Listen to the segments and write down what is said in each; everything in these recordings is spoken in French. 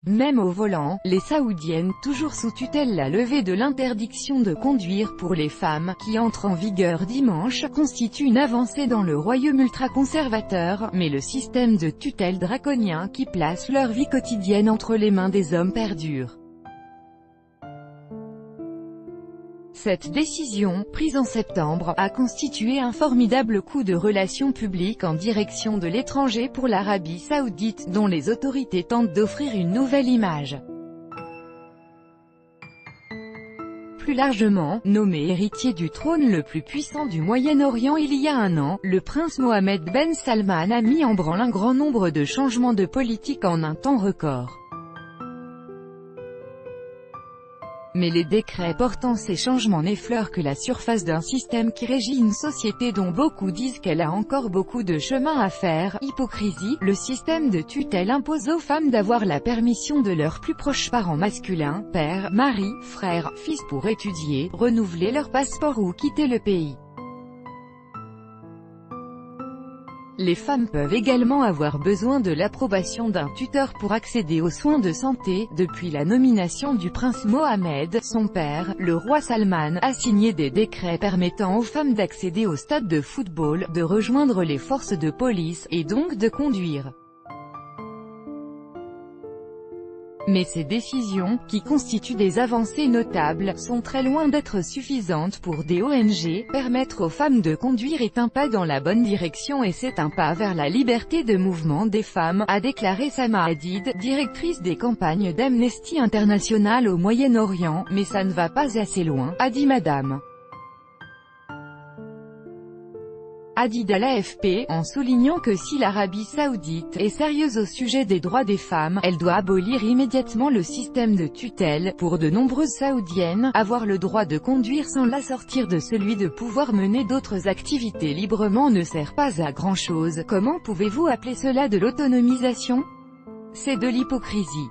Même au volant, les Saoudiennes, toujours sous tutelle. La levée de l'interdiction de conduire pour les femmes, qui entre en vigueur dimanche, constitue une avancée dans le royaume ultra-conservateur, mais le système de tutelle draconien qui place leur vie quotidienne entre les mains des hommes perdure. Cette décision, prise en septembre, a constitué un formidable coup de relations publiques en direction de l'étranger pour l'Arabie Saoudite, dont les autorités tentent d'offrir une nouvelle image. Plus largement, nommé héritier du trône le plus puissant du Moyen-Orient il y a un an, le prince Mohammed Ben Salman a mis en branle un grand nombre de changements de politique en un temps record. Mais les décrets portant ces changements n'effleurent que la surface d'un système qui régit une société dont beaucoup disent qu'elle a encore beaucoup de chemin à faire. Hypocrisie, le système de tutelle impose aux femmes d'avoir la permission de leurs plus proches parents masculins, père, mari, frère, fils pour étudier, renouveler leur passeport ou quitter le pays. Les femmes peuvent également avoir besoin de l'approbation d'un tuteur pour accéder aux soins de santé. Depuis la nomination du prince Mohammed, son père, le roi Salman, a signé des décrets permettant aux femmes d'accéder au stade de football, de rejoindre les forces de police, et donc de conduire. Mais ces décisions, qui constituent des avancées notables, sont très loin d'être suffisantes pour des ONG. Permettre aux femmes de conduire est un pas dans la bonne direction et c'est un pas vers la liberté de mouvement des femmes, a déclaré Sama Hadid, directrice des campagnes d'Amnesty International au Moyen-Orient, mais ça ne va pas assez loin, a dit Madame Hadid à l'AFP, en soulignant que si l'Arabie Saoudite est sérieuse au sujet des droits des femmes, elle doit abolir immédiatement le système de tutelle. Pour de nombreuses Saoudiennes, avoir le droit de conduire sans l'assortir de celui de pouvoir mener d'autres activités librement ne sert pas à grand-chose. Comment pouvez-vous appeler cela de l'autonomisation? C'est de l'hypocrisie.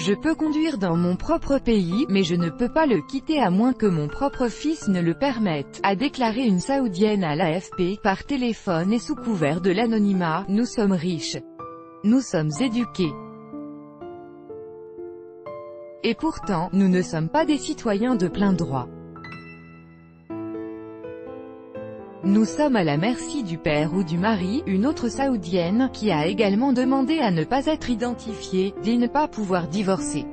Je peux conduire dans mon propre pays, mais je ne peux pas le quitter à moins que mon propre fils ne le permette, a déclaré une Saoudienne à l'AFP, par téléphone et sous couvert de l'anonymat. Nous sommes riches. Nous sommes éduqués. Et pourtant, nous ne sommes pas des citoyens de plein droit. Nous sommes à la merci du père ou du mari. Une autre Saoudienne, qui a également demandé à ne pas être identifiée, dit ne pas pouvoir divorcer.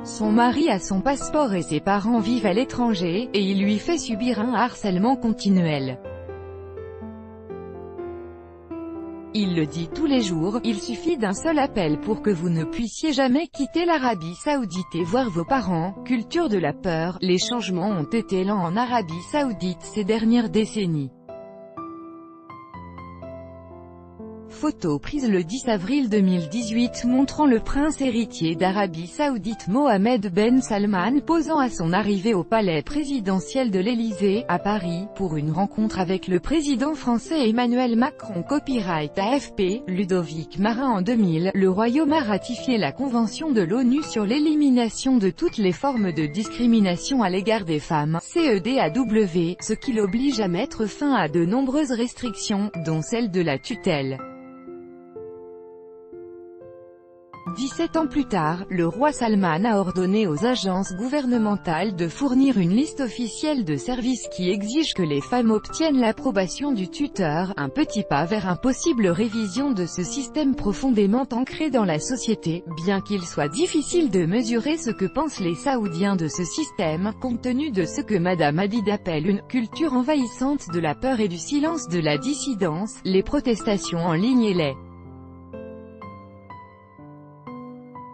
Son mari a son passeport et ses parents vivent à l'étranger, et il lui fait subir un harcèlement continuel. Il le dit tous les jours, il suffit d'un seul appel pour que vous ne puissiez jamais quitter l'Arabie Saoudite et voir vos parents. Culture de la peur, les changements ont été lents en Arabie Saoudite ces dernières décennies. Photo prise le 10 avril 2018 montrant le prince héritier d'Arabie Saoudite Mohammed Ben Salman posant à son arrivée au palais présidentiel de l'Élysée, à Paris, pour une rencontre avec le président français Emmanuel Macron. Copyright AFP, Ludovic Marin. En 2000, le Royaume a ratifié la Convention de l'ONU sur l'élimination de toutes les formes de discrimination à l'égard des femmes, CEDAW, ce qui l'oblige à mettre fin à de nombreuses restrictions, dont celle de la tutelle. 17 ans plus tard, le roi Salman a ordonné aux agences gouvernementales de fournir une liste officielle de services qui exigent que les femmes obtiennent l'approbation du tuteur, un petit pas vers une possible révision de ce système profondément ancré dans la société, bien qu'il soit difficile de mesurer ce que pensent les Saoudiens de ce système, compte tenu de ce que Madame Hadid appelle une « culture envahissante de la peur et du silence de la dissidence », les protestations en ligne et les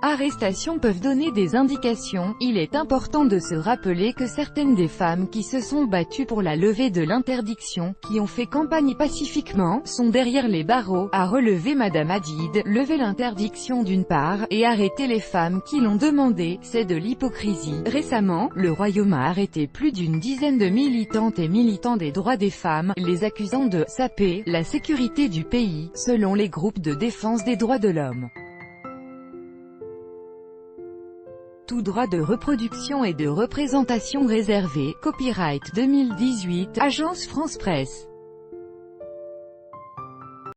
arrestations peuvent donner des indications. Il est important de se rappeler que certaines des femmes qui se sont battues pour la levée de l'interdiction, qui ont fait campagne pacifiquement, sont derrière les barreaux, a relevé Madame Hadid. Lever l'interdiction d'une part, et arrêter les femmes qui l'ont demandé, c'est de l'hypocrisie. Récemment, le Royaume a arrêté plus d'une dizaine de militantes et militants des droits des femmes, les accusant de « saper » la sécurité du pays, selon les groupes de défense des droits de l'homme. Tout droit de reproduction et de représentation réservé. Copyright 2018, Agence France Presse.